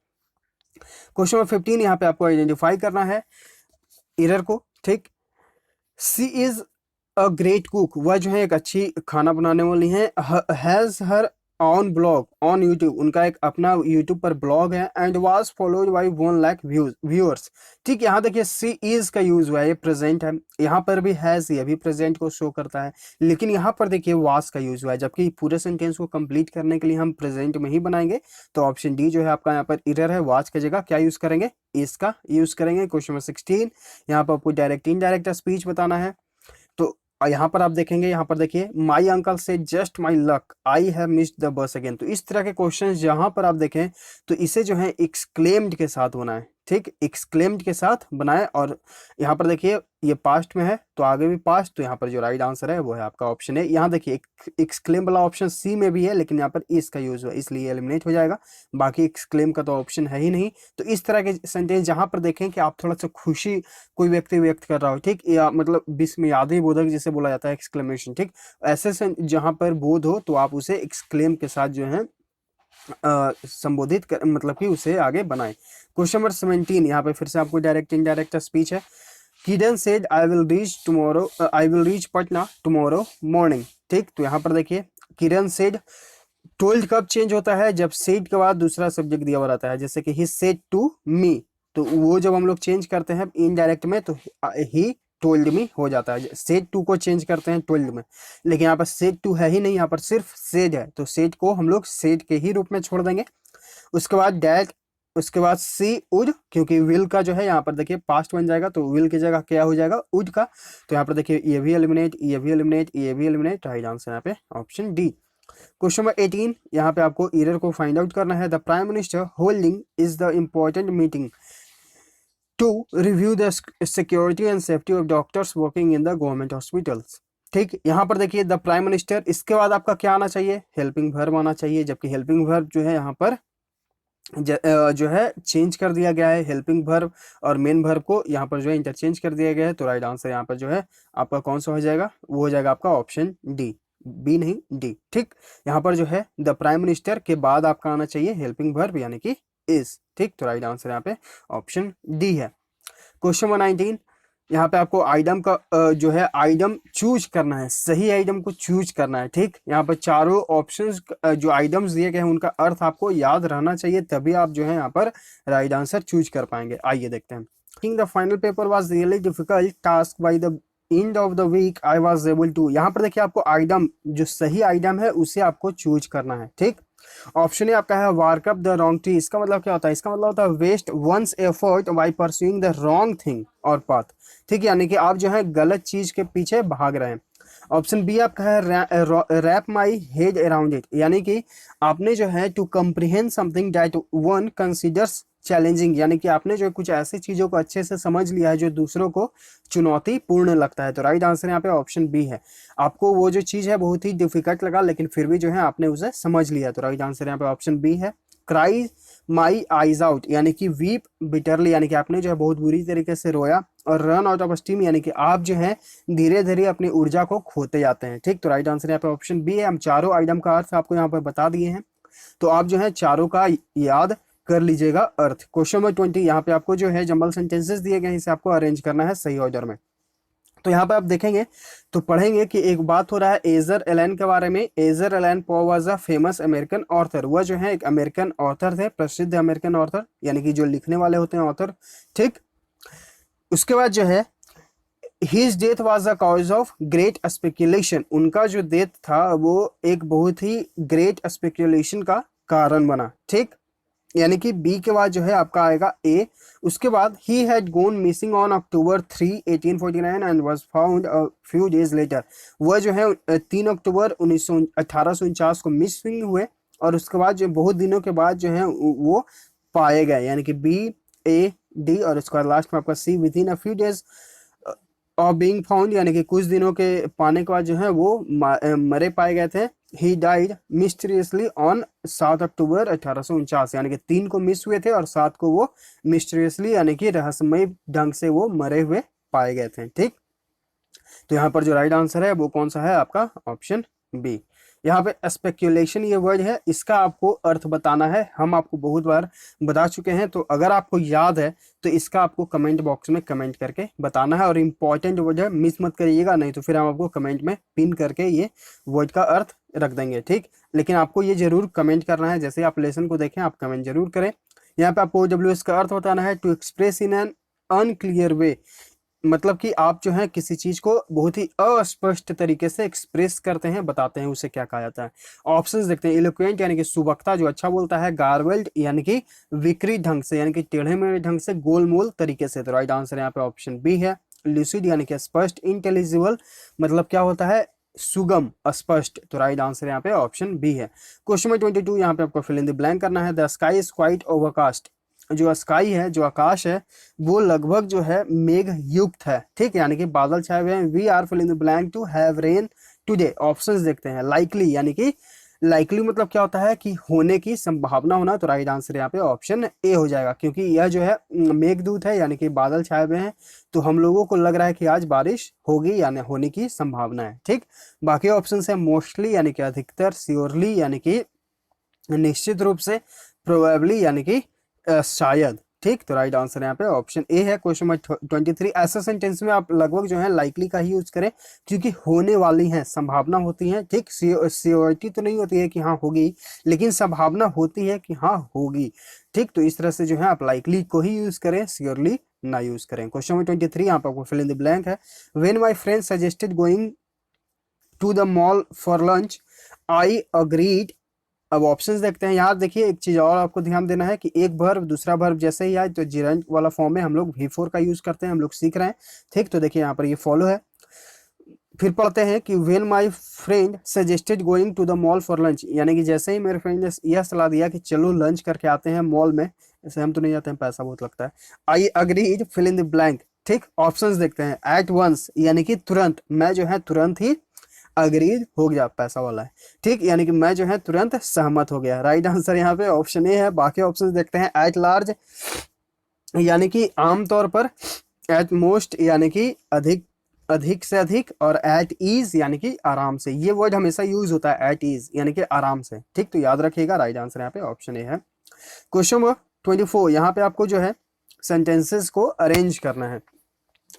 क्वेश्चन नंबर 15 यहाँ पे आपको आइडेंटिफाई करना है एरर को। ठीक, she is a great cook, वह जो है एक अच्छी खाना बनाने वाली है। Has her on blog on YouTube, उनका एक अपना यूट्यूब पर ब्लॉग है। And was followed by 1 lakh viewers. ठीक, यहाँ देखिए सी इज का यूज हुआ है, ये प्रेजेंट है। यहाँ पर भी हैज, ये भी प्रेजेंट को शो करता है, लेकिन यहाँ पर देखिए वाज का यूज हुआ है, जबकि पूरे सेंटेंस को कंप्लीट करने के लिए हम प्रेजेंट में ही बनाएंगे। तो ऑप्शन डी जो है आपका यहाँ पर एरर है, वाज की जगह क्या यूज करेंगे, इज का यूज करेंगे। क्वेश्चन नंबर 16 यहाँ पर आपको डायरेक्ट इनडायरेक्ट स्पीच बताना है। तो यहाँ पर आप देखेंगे, यहाँ पर देखिए माई अंकल से just my luck I have missed the bus again. तो इस तरह के क्वेश्चन जहां पर आप देखें तो इसे जो है एक्सक्लेम्ड के साथ बनाएं। ठीक, एक्सक्लेम्ड के साथ बनाएं। और यहाँ पर देखिए ये पास्ट में है तो आगे भी पास्ट, तो यहाँ पर जो राइट आंसर है वो है आपका ऑप्शन है। यहाँ देखिए एक्सक्लेम वाला ऑप्शन सी में भी है, लेकिन यहाँ पर इस का यूज हुआ इसलिए एलिमिनेट हो जाएगा, बाकी एक्सक्लेम का तो ऑप्शन है ही नहीं। तो इस तरह के सेंटेंस जहां पर देखें कि आप थोड़ा सा खुशी कोई व्यक्ति व्यक्त कर रहा हो, ठीक, या मतलब विस्मयादि बोधक जिसे बोला जाता है एक्सक्लेमेशन। ठीक, ऐसे से जहां पर बोध हो तो आप उसे एक्सक्लेम के साथ जो है संबोधित कर, मतलब कि उसे आगे बनाएं। क्वेश्चन नंबर 17 यहाँ पे फिर से आपको डायरेक्ट इनडायरेक्ट स्पीच है। Kiran said I will reach Patna tomorrow morning. ठीक, तो यहाँ पर देखिए किरण सेड, टोल्ड कब चेंज होता है, जब सेड के बाद दूसरा सब्जेक्ट दिया हुआ रहता है, जैसे कि ही सेड टू मी। तो वो जब हम लोग चेंज करते हैं इनडायरेक्ट में तो ही टोल्ड मी हो जाता है। सेड टू को चेंज करते हैं टोल्ड में, लेकिन यहाँ पर सेड टू है ही नहीं, यहाँ पर सिर्फ सेड है, तो सेड को हम लोग सेड के ही रूप में छोड़ देंगे। उसके बाद डैट, उसके बाद सी उड, क्योंकि विल का जो है यहाँ पर देखिए पास्ट बन जाएगा, तो विल की जगह क्या हो जाएगा, उड का। तो यहाँ पर देखिए ये भी एलिमिनेट, ये भी एलिमिनेट, ये भी एलिमिनेट, राइट आंसर यहाँ पे ऑप्शन डी। क्वेश्चन नंबर 18 यहाँ पे आपको एरर को फाइंड आउट करना है। The prime minister holding is the important meeting to review the security and safety of doctors working in the government hospitals. ठीक, यहाँ पर देखिए द प्राइम मिनिस्टर, इसके बाद आपका क्या आना चाहिए, हेल्पिंग वर्ब आना चाहिए, जबकि हेल्पिंग वर्ब जो है यहाँ पर जो है चेंज कर दिया गया है। हेल्पिंग वर्ब और मेन वर्ब को यहाँ पर जो है इंटरचेंज कर दिया गया है। तो राइट आंसर यहाँ पर जो है आपका कौन सा हो जाएगा, वो हो जाएगा आपका ऑप्शन डी, बी नहीं डी। ठीक, यहाँ पर जो है द प्राइम मिनिस्टर के बाद आपका आना चाहिए हेल्पिंग वर्ब यानी कि इज। ठीक, तो राइट आंसर यहाँ पे ऑप्शन डी है। क्वेश्चन नंबर 19 यहाँ पे आपको आइटम का जो है आइटम चूज करना है, सही आइटम को चूज करना है। ठीक, यहाँ पर चारों ऑप्शंस जो आइटम्स दिए गए हैं उनका अर्थ आपको याद रहना चाहिए, तभी आप जो है यहाँ पर राइट आंसर चूज कर पाएंगे। आइए देखते हैं। The final paper was really difficult task by the end of the week I was able to. यहाँ पर देखिए आपको आइटम, जो सही आइटम है उसे आपको चूज करना है। ठीक, ऑप्शन ए आपका है वार्क अप द रॉन्ग ट्री। इसका मतलब क्या होता है, इसका मतलब होता है waste one's effort by pursuing the wrong thing और पाथ। ठीक, यानी कि आप जो है गलत चीज के पीछे भाग रहे हैं। ऑप्शन बी आपका है wrap my head around it, यानी कि आपने जो है to comprehend something that one considers challenging, यानी कि आपने जो कुछ ऐसी चीजों को अच्छे से समझ लिया है जो दूसरों को चुनौतीपूर्ण लगता है। तो राइट आंसर यहाँ पे ऑप्शन बी है। आपको वो जो चीज है बहुत ही डिफिकल्ट लगा, लेकिन फिर भी जो है आपने उसे समझ लिया। तो राइट आंसर यहाँ पे ऑप्शन बी है। क्राई माई आईज आउट, यानी कि वीप बिटरली, यानी कि आपने जो है बहुत बुरी तरीके से रोया। और रन आउट ऑफ स्टीम, यानी कि आप जो है धीरे धीरे अपनी ऊर्जा को खोते जाते हैं। ठीक, तो राइट आंसर यहाँ पे ऑप्शन बी है। हम चारों आइटम का अर्थ आपको यहाँ पर बता दिए हैं, तो आप जो है चारों का याद कर लीजिएगा अर्थ। क्वेश्चन नंबर 20 यहाँ पे आपको जो है जंबल सेंटेंसेस दिए गए हैं, इसे आपको अरेंज करना है सही ऑर्डर में। तो यहाँ पे आप देखेंगे तो पढ़ेंगे कि एक बात हो रहा है एजर एलन के बारे में। एजर Allan Poe was a famous American author, वह जो है एक अमेरिकन ऑथर थे, प्रसिद्ध अमेरिकन ऑथर, यानी कि जो लिखने वाले होते हैं ऑथर। ठीक, उसके बाद जो है his death was a cause of great speculation, उनका जो डेथ था वो एक बहुत ही ग्रेट स्पेकुलेशन का कारण बना। ठीक, यानी कि बी के बाद जो है आपका आएगा ए। उसके बाद he had gone missing on October 3, 1849 and was found a few days later, वह जो है 3 अक्टूबर 1849 को मिसिंग हुए और उसके बाद जो बहुत दिनों के बाद जो है वो पाए गए, यानी कि BAD, और उसके बाद लास्ट में आपका C, with in a few days of being found, यानी कि कुछ दिनों के पाने के बाद जो है वो मरे पाए गए थे। ही डाइड मिस्टीरियसली ऑन 7 अक्टूबर 1849, यानी कि 3 को मिस हुए थे और 7 को वो मिस्टीरियसली यानी कि रहस्यमय ढंग से वो मरे हुए पाए गए थे। ठीक, तो यहाँ पर जो राइट आंसर है वो कौन सा है आपका, ऑप्शन बी। यहाँ पे स्पेक्यूलेशन ये वर्ड है, इसका आपको अर्थ बताना है, हम आपको बहुत बार बता चुके हैं, तो अगर आपको याद है तो इसका आपको कमेंट बॉक्स में कमेंट करके बताना है, और इम्पॉर्टेंट वर्ड है, मिस मत करिएगा, नहीं तो फिर हम आपको कमेंट में पिन करके ये वर्ड का अर्थ रख देंगे। ठीक, लेकिन आपको ये जरूर कमेंट करना है, जैसे आप लेसन को देखें आप कमेंट जरूर करें। यहाँ पे आपको OWS का अर्थ बताना है, to express in an unclear way, मतलब कि आप जो है किसी चीज को बहुत ही अस्पष्ट तरीके से एक्सप्रेस करते हैं, बताते हैं, उसे क्या कहा जाता है। ऑप्शंस देखते हैं, इलोक्वेंट यानी कि सुबक्ता जो अच्छा बोलता है, गार्बल्ड यानी कि विकृत ढंग से, यानी कि टेढ़े मेढ़े ढंग से, गोलमोल तरीके से, तो राइट आंसर यहाँ पे ऑप्शन बी है। लूसिड यानी कि स्पष्ट, इंटेलिजिबल मतलब क्या होता है, सुगम, स्पष्ट, तो राइट आंसर यहाँ पे ऑप्शन बी है। क्वेश्चन नंबर 22, यहाँ पे आपको फिल इन द ब्लैंक करना है। The sky is quite overcast, जो स्काई है, जो आकाश है, वो लगभग जो है मेघ युक्त है। ठीक, यानी कि बादल छाए हुए हैं। We are fill in the blank to have rain today, options देखते हैं। लाइकली यानी कि लाइकली मतलब क्या होता है कि होने की संभावना होना, तो राइट आंसर यहाँ पे ऑप्शन ए हो जाएगा, क्योंकि यह जो है मेघदूत है, यानी कि बादल छाए हुए हैं, तो हम लोगों को लग रहा है कि आज बारिश होगी, यानी होने की संभावना है। ठीक, बाकी ऑप्शन है मोस्टली यानी कि अधिकतर, श्योरली यानी कि निश्चित रूप से, प्रोबेबली यानी कि शायद। ठीक, तो राइट आंसर यहाँ पे ऑप्शन ए है। क्वेश्चन नंबर 23, ऐसा सेंटेंस में आप लगभग जो है लाइकली का ही यूज करें, क्योंकि होने वाली है, संभावना होती है। ठीक, श्योरिटी तो नहीं होती है कि हाँ होगी, लेकिन संभावना होती है कि हाँ होगी। ठीक, तो इस तरह से जो है आप लाइकली को ही यूज करें, श्योरली ना यूज करें। क्वेश्चन नंबर 23 यहाँ पर आपको फिल इन द ब्लैंक है। When my friend suggested going to the mall for lunch I agreed. अब ऑप्शंस देखते हैं। यहाँ देखिए एक चीज और आपको ध्यान देना है कि एक वर्ब दूसरा वर्ब जैसे ही आए तो जिरेंट वाला फॉर्म में हम लोग V4 का यूज करते हैं, हम लोग सीख रहे हैं। ठीक, तो देखिए यहाँ पर ये फॉलो है। फिर पढ़ते हैं कि when my friend suggested going to the mall for lunch, यानी कि जैसे ही मेरे फ्रेंड ने यह सलाह दिया कि चलो लंच करके आते हैं मॉल में, ऐसे हम तो नहीं जाते हैं, पैसा बहुत लगता है। I agreed fill in the blank. ठीक, ऑप्शंस देखते हैं। एट वंस यानी कि तुरंत, मैं जो है तुरंत ही अग्रीड हो गया, पैसा वाला है। ठीक, यानी कि मैं जो है तुरंत सहमत हो गया। राइट आंसर यहाँ पे ऑप्शन ए है। बाकी ऑप्शंस देखते हैं। एट लार्ज यानी कि आमतौर पर, एट मोस्ट यानी कि अधिक, अधिक से अधिक, और एट ईज यानी कि आराम से। ये वर्ड हमेशा यूज होता है, एट ईज यानी कि आराम से। ठीक, तो याद रखिएगा, राइट आंसर यहाँ पे ऑप्शन ए है। क्वेश्चन नंबर 24, यहाँ पे आपको जो है सेंटेंसेस को अरेंज करना है,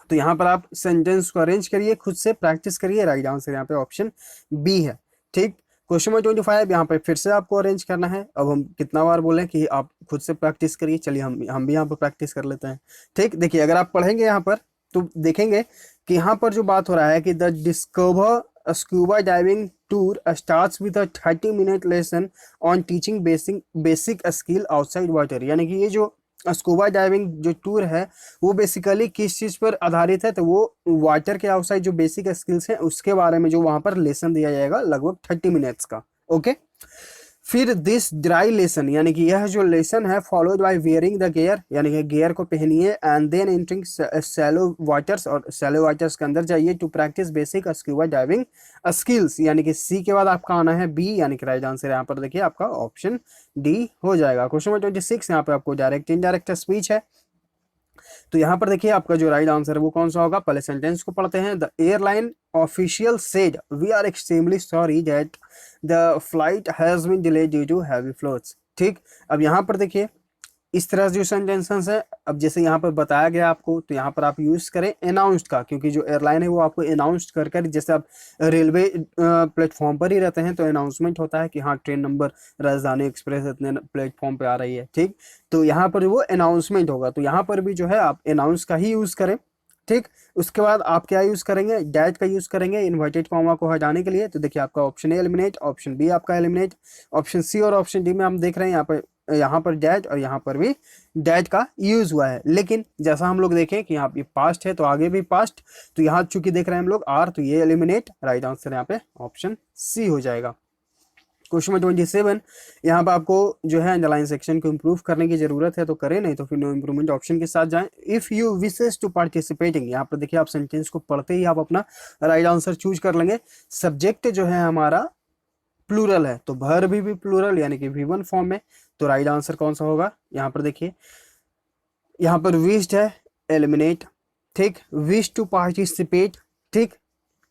तो यहाँ पर आप सेंटेंस को अरेंज करिए, खुद से प्रैक्टिस करिए। राइट आंसर यहाँ पे ऑप्शन बी है। ठीक, क्वेश्चन नंबर 25 यहाँ पे फिर से आपको अरेंज करना है। अब हम कितना बार बोले कि आप खुद से प्रैक्टिस करिए, चलिए हम भी यहाँ पर प्रैक्टिस कर लेते हैं। ठीक, देखिए अगर आप पढ़ेंगे यहाँ पर तो देखेंगे कि यहाँ पर जो बात हो रहा है कि the discover scuba diving tour starts with a 30-minute lesson on teaching basic skill outside water, यानी कि ये जो स्कूबा डाइविंग जो टूर है वो बेसिकली किस चीज पर आधारित है, तो वो वाटर के आउटसाइड जो बेसिक स्किल्स हैं उसके बारे में जो वहां पर लेसन दिया जाएगा लगभग 30 मिनट्स का। ओके, फिर दिस ड्राई लेसन यानी कि यह जो लेसन है followed by wearing the gear, यानी कि गियर को पहनिए, and then entering shallow waters, और शैलो वाटर्स के अंदर जाइए to practice basic scuba diving skills, यानी कि सी के बाद आपका आना है बी, यानी कि राइट आंसर यहाँ पर देखिए आपका ऑप्शन डी हो जाएगा। क्वेश्चन नंबर 26 यहाँ पे आपको डायरेक्ट इनडायरेक्ट स्पीच है, तो यहाँ पर देखिए आपका जो राइट आंसर है वो कौन सा होगा। पहले सेंटेंस को पढ़ते हैं। The airline official said we are extremely sorry that the flight has been delayed due to heavy floods. ठीक, अब यहाँ पर देखिए इस तरह जो सेंटेंसेस है, अब जैसे यहाँ पर बताया गया आपको, तो यहाँ पर आप यूज करें अनाउंस्ड का, क्योंकि जो एयरलाइन है वो आपको अनाउंस्ड कर कर, जैसे आप रेलवे प्लेटफॉर्म पर ही रहते हैं तो अनाउंसमेंट होता है कि हाँ ट्रेन नंबर राजधानी एक्सप्रेस इतने प्लेटफॉर्म पे आ रही है। ठीक, तो यहाँ पर वो अनाउंसमेंट होगा, तो यहाँ पर भी जो है आप अनाउंस का ही यूज करें। ठीक, उसके बाद आप क्या यूज करेंगे, डैट का यूज करेंगे इन्वर्टेड कॉमा को हटाने के लिए, तो देखिए आपका option A eliminate, option B आपका एलिमिनेट, ऑप्शन सी और ऑप्शन डी में हम देख रहे हैं यहाँ पर डैट और यहाँ पर भी डैट का यूज हुआ है। लेकिन जैसा हम लोग देखें कि यहाँ पे पास्ट है तो आगे भी पास्ट, तो यहाँ चूंकि देख रहे हैं हम लोग आर, तो ये एलिमिनेट, राइट आंसर यहाँ पे ऑप्शन सी हो जाएगा। क्वेश्चन नंबर 27, यहाँ पर आपको जो है अंडरलाइन सेक्शन को इंप्रूव करने की जरूरत है तो करें, नहीं तो फिर नो इंप्रूवमेंट ऑप्शन के साथ जाएं। If you wishes to participating, यहाँ पर देखिए आप सेंटेंस को पढ़ते ही आप अपना राइट आंसर चूज कर लेंगे। सब्जेक्ट जो है हमारा प्लूरल है तो वर्ब भी प्लूरल यानी कि V1 फॉर्म में, तो राइट आंसर कौन सा होगा? यहाँ पर देखिए, यहाँ पर विश्ड है, एलिमिनेट, ठीक, विश टू पार्टिसिपेट, ठीक,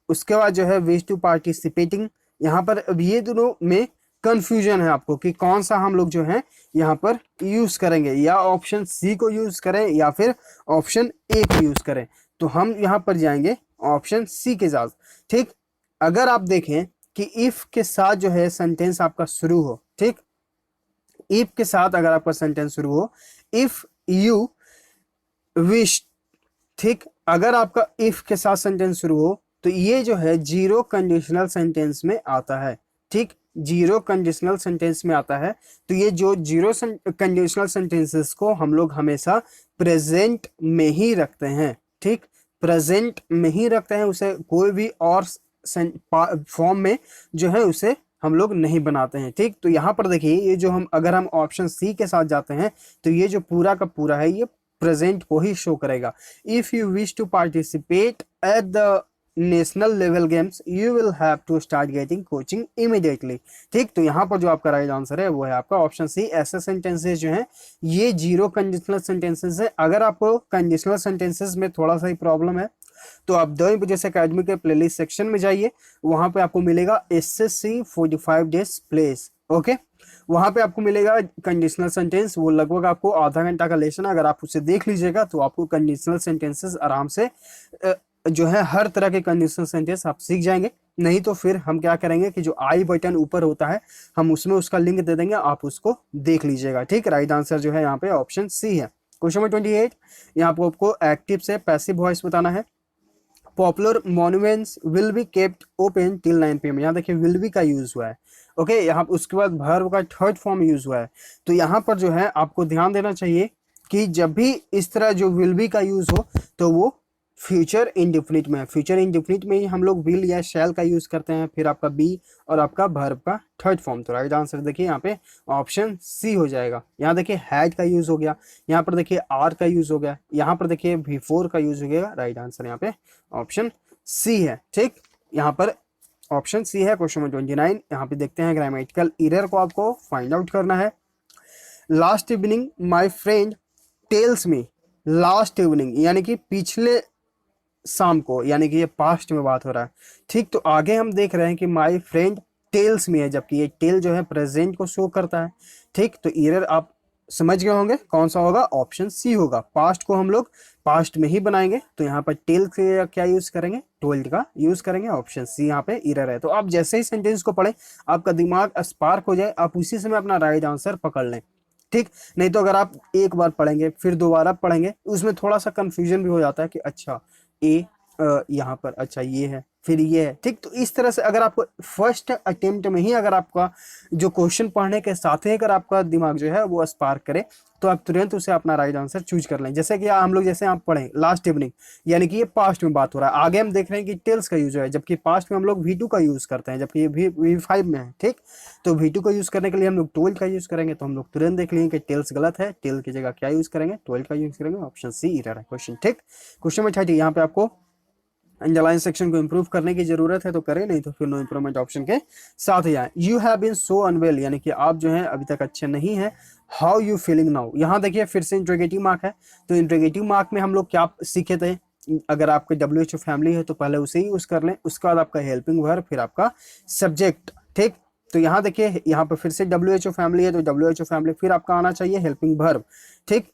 उसके बाद जो है विश टू पार्टिसिपेटिंग। यहाँ पर अब ये दोनों में कंफ्यूजन है आपको कि कौन सा हम लोग जो है यहाँ पर यूज करेंगे, या ऑप्शन सी को यूज करें या फिर ऑप्शन ए को यूज करें। तो हम यहाँ पर जाएंगे ऑप्शन सी के साथ, ठीक। अगर आप देखें कि इफ के साथ जो है सेंटेंस आपका शुरू हो, ठीक, इफ के साथ अगर आपका सेंटेंस शुरू हो, इफ यू विश, ठीक, अगर आपका इफ के साथ सेंटेंस शुरू हो तो ये जो है जीरो कंडीशनल सेंटेंस में आता है, ठीक, जीरो कंडीशनल सेंटेंस में आता है। तो ये जो जीरो कंडीशनल सेंटेंसेस को हम लोग हमेशा प्रेजेंट में ही रखते हैं, ठीक, प्रेजेंट में ही रखते हैं, उसे कोई भी और फॉर्म में जो है उसे हम लोग नहीं बनाते हैं, ठीक। तो यहाँ पर देखिए ये जो हम अगर हम ऑप्शन सी के साथ जाते हैं तो ये जो पूरा का पूरा है ये प्रेजेंट को ही शो करेगा। If you wish to participate at the national level games you will have to start getting coaching immediately, ठीक। तो यहाँ पर जो आपका राइट आंसर है वो है आपका ऑप्शन सी। ऐसे सेंटेंसेस जो हैं ये जीरो कंडीशनल सेंटेंसेस है। अगर आपको कंडीशनल सेंटेंसेस में थोड़ा सा ही प्रॉब्लम है तो आप द इंपीजेस एकेडमी के प्लेलिस्ट सेक्शन में जाइए, वहां पे आपको मिलेगा SSC 45 डेज प्लेस, ओके, वहां पे आपको मिलेगा कंडीशनल सेंटेंस, वो लगभग आपको आधा घंटा का लेसन है। अगर आप उसे देख लीजिएगा तो आपको कंडीशनल सेंटेंसेस आराम से जो है हर तरह के कंडीशनल सेंटेंस आप सीख जाएंगे। नहीं तो फिर हम क्या करेंगे कि जो आई बटन ऊपर होता है हम उसमें उसका लिंक दे देंगे, आप उसको देख लीजिएगा, ठीक। राइट आंसर जो है यहाँ पे ऑप्शन सी है। क्वेश्चन नंबर 28, यहाँ पे आपको एक्टिव से पैसिव वॉइस बताना है। Popular monuments will be kept open till 9 PM, यहाँ देखिए विल बी का यूज हुआ है, ओके, यहाँ उसके बाद वर्ब का थर्ड फॉर्म यूज हुआ है। तो यहाँ पर जो है आपको ध्यान देना चाहिए कि जब भी इस तरह जो विल बी का यूज हो तो वो फ्यूचर इंडेफिनिट में है। फ्यूचर इंडेफिनिट में ही हम लोग विल या शैल का यूज करते हैं, फिर आपका बी और आपका वर्ब का थर्ड फॉर्म। तो राइट आंसर देखिए यहाँ पे ऑप्शन सी हो जाएगा। यहाँ देखिए हैड का यूज हो गया, यहाँ पर देखिए आर का यूज हो गया, यहाँ पर देखिए बिफोर का यूज हो गया। राइट आंसर यहाँ पे ऑप्शन सी है, ठीक, यहाँ पर ऑप्शन सी है। क्वेश्चन नंबर 29, यहाँ पे देखते हैं ग्रामेटिकल एरर को आपको फाइंड आउट करना है। Last evening my friend tells me, last evening यानी कि पिछले शाम को, यानी कि ये पास्ट में बात हो रहा है, ठीक। तो आगे हम देख रहे हैं कि माई फ्रेंड टेल्स में है, जबकि ये टेल जो है प्रेजेंट को शो करता है, ठीक। तो एरर आप समझ गए होंगे कौन सा होगा, ऑप्शन सी होगा। पास्ट को हम लोग पास्ट में ही बनाएंगे, तो यहाँ पर टेल से क्या यूज करेंगे, टोल्ड का यूज करेंगे। ऑप्शन सी यहाँ पे एरर है। तो आप जैसे ही सेंटेंस को पढ़ें आपका दिमाग स्पार्क हो जाए, आप उसी समय अपना राइट आंसर पकड़ लें, ठीक। नहीं तो अगर आप एक बार पढ़ेंगे फिर दोबारा पढ़ेंगे उसमें थोड़ा सा कंफ्यूजन भी हो जाता है कि अच्छा ए यहाँ पर अच्छा ये है फिर ये है, ठीक। तो इस तरह से अगर आपको फर्स्ट अटेम्प्ट में ही अगर आपका जो क्वेश्चन पढ़ने के साथ ही अगर आपका दिमाग जो है वो स्पार्क करे तो आप तुरंत उसे अपना राइट आंसर चूज कर लें। जैसे कि हम लोग जैसे आप पढ़ें लास्ट इवनिंग, यानी कि ये पास्ट में बात हो रहा है, आगे हम देख रहे हैं कि टेल्स का यूज है, जबकि पास्ट में हम लोग V2 का यूज करते हैं, जबकि ये V5 में है, ठीक। तो V2 का यूज करने के लिए हम लोग टोल्ड का यूज करेंगे, तो हम लोग तुरंत देख लेंगे कि टेल्स गलत है, टेल की जगह क्या यूज करेंगे, टोल्ड का यूज करेंगे। ऑप्शन सी एरर है क्वेश्चन, ठीक। क्वेश्चन में 30, यहाँ पे आपको अंडरलाइन सेक्शन को इंप्रूव करने की जरूरत है तो करें, नहीं तो फिर नो इंप्रूवमेंट ऑप्शन के साथ ही आए। You have been so unwell, यानी कि आप जो हैं अभी तक अच्छे नहीं हैं। हाउ यू फीलिंग नाउ, यहाँ देखिए फिर से इंट्रोगेटिव मार्क है। तो इंट्रोगेटिव मार्क में हम लोग क्या सीखे थे, अगर आपके WHO फैमिली है तो पहले उसे ही यूज कर लें, उसके बाद आपका हेल्पिंग वर्ब, फिर आपका सब्जेक्ट, ठीक। तो यहाँ देखिए यहाँ पर फिर से WHO फैमिली है तो WHO फैमिली, फिर आपका आना चाहिए हेल्पिंग वर्ब, ठीक।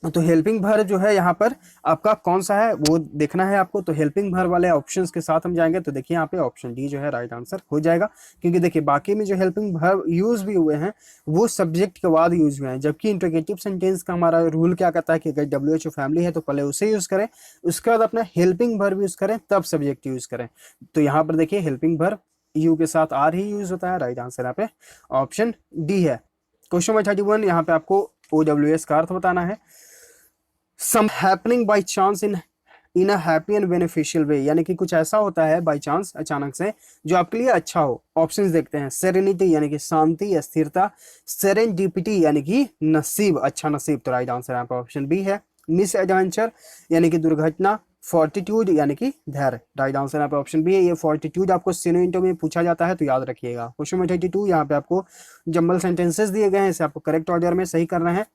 तो हेल्पिंग वर्ब जो है यहाँ पर आपका कौन सा है वो देखना है आपको। तो हेल्पिंग वर्ब वाले ऑप्शंस के साथ हम जाएंगे तो देखिए यहाँ पे ऑप्शन डी जो है राइट आंसर हो जाएगा, क्योंकि देखिए बाकी में जो हेल्पिंग वर्ब यूज भी हुए हैं वो सब्जेक्ट के बाद यूज हुए हैं, जबकि इंट्रोगेटिव सेंटेंस का हमारा रूल क्या कहता है कि अगर WHO फैमिली है तो पहले उसे यूज करें, उसके बाद अपना हेल्पिंग वर्ब यूज करें, तब सब्जेक्ट यूज करें। तो यहाँ पर देखिए हेल्पिंग वर्ब यू के साथ आर ही यूज होता है। राइट आंसर यहाँ पे ऑप्शन डी है। क्वेश्चन नंबर 31, यहाँ पे आपको OWS का अर्थ बताना है। Some happening by chance in in a happy and beneficial way, यानी कि कुछ ऐसा होता है बाई चांस अचानक से जो आपके लिए अच्छा हो। ऑप्शंस देखते हैं, सेरेनिटी यानी कि शांति, स्थिरता, सेरेंडिपिटी यानी कि नसीब, अच्छा नसीब, तो राइट आंसर यहाँ पर ऑप्शन बी है। मिस एडवेंचर यानी कि दुर्घटना, फोर्टिट्यूड यानी कि धैर्य, राइट आंसर यहाँ पे ऑप्शन बी है। ये फोर्टिट्यूड आपको सिनोनिम में पूछा जाता है तो याद रखिएगा। क्वेश्चन नंबर 32, यहाँ पे आपको जंबल सेंटेंसेस दिए गए हैं, इसे आपको करेक्ट ऑर्डर में सही करना है।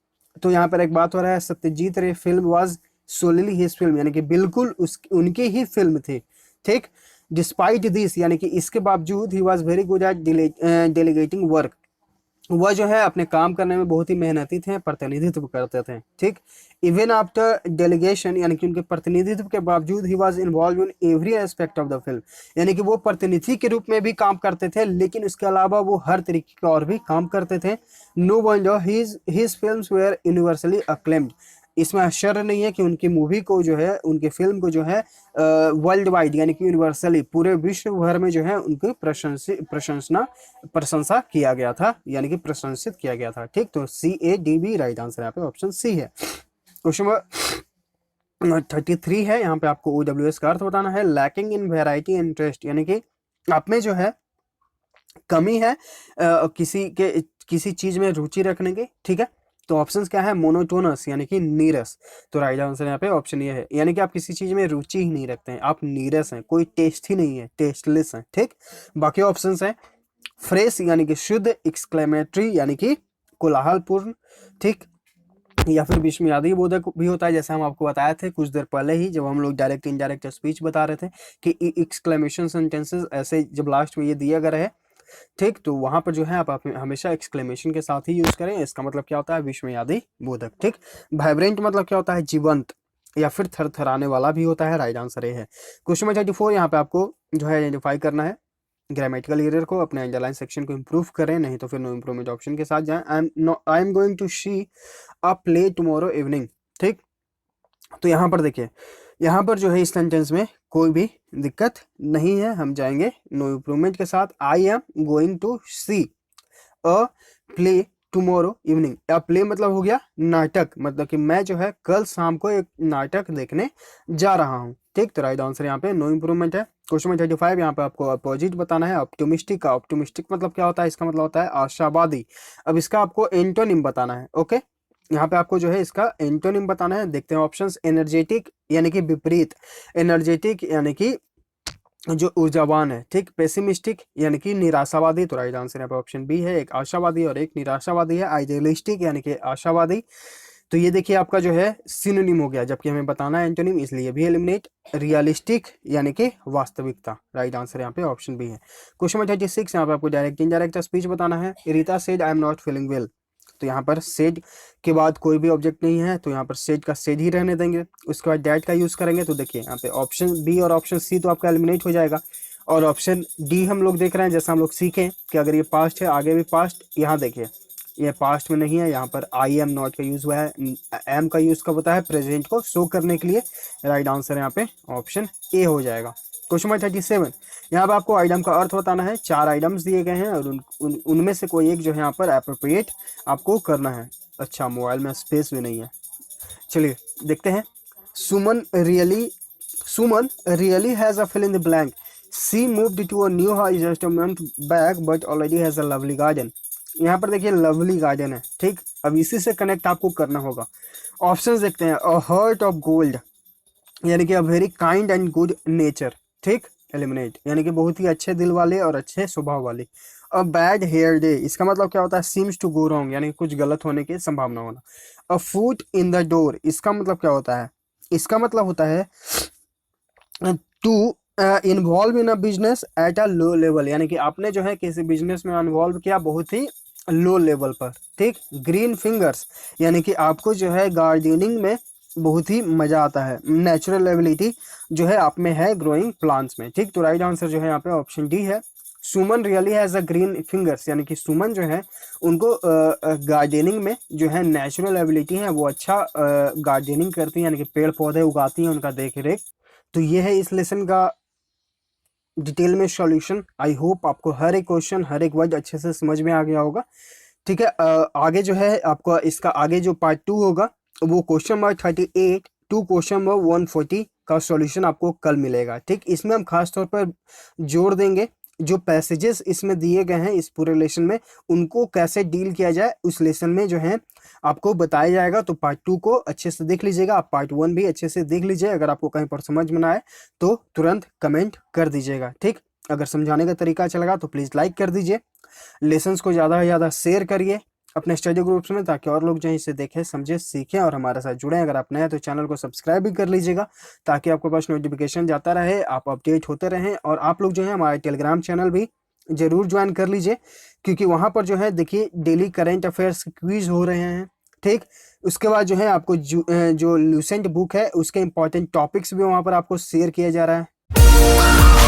तो यहाँ पर एक बात हो रहा है, सत्यजीत रे फिल्म वाज सोलिली हिज फिल्म, यानी कि बिल्कुल उनकी ही फिल्म थी, ठीक। डिस्पाइट दिस यानी कि इसके बावजूद he was very good at delegating work, वह जो है अपने काम करने में बहुत ही मेहनती थे, प्रतिनिधित्व करते थे, ठीक। इवन आफ्टर डेलीगेशन यानी कि उनके प्रतिनिधित्व के बावजूद he was involve in every aspect of the film, यानी कि वो प्रतिनिधि के रूप में भी काम करते थे लेकिन उसके अलावा वो हर तरीके का और भी काम करते थे। No wonder his films were universally acclaimed, इसमें आश्चर्य नहीं है कि उनकी मूवी को जो है, उनके फिल्म को जो है वर्ल्ड वाइड यानी कि यूनिवर्सली पूरे विश्व भर में जो है उनकी प्रशंसा किया गया था, यानी कि प्रशंसित किया गया था, ठीक। तो CADB राइट आंसर यहाँ पे ऑप्शन सी है। क्वेश्चन नंबर 33 है, यहाँ पे आपको OWS का अर्थ बताना है। लैकिंग इन वेराइटी इंटरेस्ट, यानी कि आप में जो है कमी है किसी चीज में रुचि रखने की, ठीक है। तो ऑप्शंस क्या है, मोनोटोनस यानी कि नीरस, तो राइट आंसर यहाँ पे ऑप्शन ये है, यानी कि आप किसी चीज में रुचि ही नहीं रखते हैं, आप नीरस हैं, कोई टेस्ट ही नहीं है, टेस्टलेस हैं, ठीक। बाकी ऑप्शंस हैं, फ्रेश यानी कि शुद्ध, एक्सक्लेमेटरी यानी कि कोलाहलपूर्ण, ठीक, या फिर विस्मयादी बोधक भी होता है, जैसे हम आपको बताए थे कुछ देर पहले ही जब हम लोग डायरेक्ट इनडायरेक्ट स्पीच बता रहे थे कि एक्सक्लेमेशन सेंटेंसेस ऐसे जब लास्ट में ये दिया गया है, ठीक, तो वहां पर जो है आप हमेशा एक्सक्लेमेशन के साथ ही यूज करें। इसका मतलब क्या होता है, विस्मयादी बोधक, ठीक। वाइब्रेंट मतलब क्या होता है, जीवंत या फिर थरथराने वाला भी होता है, राइट आंसर ये है। क्वेश्चन नंबर 34, यहाँ पे आपको जो है आइडेंटिफाई करना है ग्रामेटिकल एरर को, अपने अंडरलाइन सेक्शन को इंप्रूव करें, नहीं तो फिर नो इंप्रूवमेंट ऑप्शन के साथ जाएं। I am going to see a play tomorrow evening, ठीक। तो यहाँ पर देखिए, यहाँ पर जो है इस सेंटेंस में कोई भी दिक्कत नहीं है, हम जाएंगे नो इंप्रूवमेंट के साथ। I am going to see a play tomorrow evening, या प्ले मतलब हो गया नाटक, मतलब कि मैं जो है कल शाम को एक नाटक देखने जा रहा हूँ, ठीक। तो राइट आंसर यहाँ पे नो इंप्रूवमेंट है। क्वेश्चन नंबर 35, यहाँ पे आपको अपोजिट बताना है, ऑप्टिमिस्टिक का। ऑप्टिमिस्टिक मतलब क्या होता है, इसका मतलब होता है आशावादी। अब इसका आपको एंटोनिम बताना है, ओके। यहाँ पे आपको जो है इसका एंटोनिम बताना है, देखते हैं ऑप्शंस। एनर्जेटिक यानी कि विपरीत, एनर्जेटिक यानी कि जो ऊर्जावान है, ठीक। पेसिमिस्टिक यानी कि निराशावादी, तो राइट आंसर यहाँ पे ऑप्शन बी है, एक आशावादी और एक निराशावादी है। आइडियलिस्टिक यानी कि आशावादी, तो ये देखिए आपका जो है सिनोनिम हो गया, जबकि हमें बताना है एंटोनिम, इसलिए भी एलिमिनेट। रियलिस्टिक यानी कि वास्तविकता, राइट आंसर यहाँ पे ऑप्शन बी है। क्वेश्चन नंबर 36, यहाँ पे आपको डायरेक्ट इनडायरेक्ट स्पीच बताना है। Rita said I am not feeling well, तो यहाँ पर सेड के बाद कोई भी ऑब्जेक्ट नहीं है, तो यहाँ पर सेड का सेड ही रहने देंगे। उसके बाद डैट का यूज करेंगे, तो देखिए यहाँ पे ऑप्शन बी और ऑप्शन सी तो आपका एलिमिनेट हो जाएगा, और ऑप्शन डी हम लोग देख रहे हैं, जैसा हम लोग सीखें कि अगर ये पास्ट है आगे भी पास्ट, यहाँ देखिए ये पास्ट में नहीं है, यहाँ पर आई एम नॉट का यूज हुआ है, एम का यूज कब होता है, प्रेजेंट को शो करने के लिए। राइट आंसर यहाँ पे ऑप्शन ए हो जाएगा। क्वेश्चन नंबर 37, यहाँ पे आपको आइटम का अर्थ बताना है। 4 आइटम्स दिए गए हैं और उनमें से कोई एक जो है यहाँ पर अप्रोप्रिएट आपको करना है। अच्छा, मोबाइल में स्पेस भी नहीं है, चलिए देखते हैं। Suman really has a fill in the blank, she moved to a new house just a month back but already has a lovely garden. यहाँ पर देखिए लवली गार्डन है, ठीक। अब इसी से कनेक्ट आपको करना होगा। ऑप्शंस देखते हैं। अ हार्ट ऑफ गोल्ड यानी कि a very kind and good nature, ठीक, एलिमिनेट यानी कि बहुत ही अच्छे दिल वाले और अच्छे स्वभाव वाले। अ बैड हेयर डे, इसका मतलब क्या होता है, सीम्स टू गो रॉन्ग यानी कि कुछ गलत होने की संभावना होना। A foot in the door, इसका मतलब क्या होता है, इसका मतलब होता है to involve in a business at a low level, यानी कि आपने जो है किसी बिजनेस में इन्वॉल्व किया बहुत ही लो लेवल पर, ठीक। ग्रीन फिंगर्स यानी कि आपको जो है गार्डनिंग में बहुत ही मजा आता है। नेचुरल एबिलिटी जो है आप में है ग्रोइंग प्लांट्स में, ठीक। तो राइट आंसर जो है यहाँ पे ऑप्शन डी है। Suman really has a green fingers, यानी कि सुमन जो है उनको गार्डनिंग में जो है नेचुरल एबिलिटी है, वो अच्छा गार्डनिंग करती है, यानी कि पेड़ पौधे उगाती हैं, उनका देख रेख। तो ये है इस लेसन का डिटेल में सॉल्यूशन। आई होप आपको हर एक क्वेश्चन हर एक वर्ड अच्छे से समझ में आ गया होगा, ठीक है। आगे जो है आपको इसका आगे जो पार्ट 2 होगा वो question number 38 to question number 140 का सॉल्यूशन आपको कल मिलेगा। ठीक, इसमें हम खास तौर पर जोड़ देंगे जो पैसेजेस इसमें दिए गए हैं इस पूरे लेसन में, उनको कैसे डील किया जाए उस लेसन में जो है आपको बताया जाएगा। तो पार्ट 2 को अच्छे से देख लीजिएगा, आप पार्ट 1 भी अच्छे से देख लीजिए। अगर आपको कहीं पर समझ में ना आए तो तुरंत कमेंट कर दीजिएगा। ठीक, अगर समझाने का तरीका अच्छा लगा तो प्लीज़ लाइक कर दीजिए, लेसन्स को ज़्यादा से ज़्यादा शेयर करिए अपने स्टडी ग्रुप्स में, ताकि और लोग जो है इसे देखें, समझें, सीखें और हमारे साथ जुड़ें। अगर आप नए हैं तो चैनल को सब्सक्राइब भी कर लीजिएगा, ताकि आपके पास नोटिफिकेशन जाता रहे, आप अपडेट होते रहें। और आप लोग जो है हमारे टेलीग्राम चैनल भी ज़रूर ज्वाइन कर लीजिए, क्योंकि वहाँ पर जो है देखिए डेली करेंट अफेयर्स क्विज हो रहे हैं। ठीक, उसके बाद जो है आपको जो लूसेंट बुक है उसके इंपॉर्टेंट टॉपिक्स भी वहाँ पर आपको शेयर किया जा रहा है।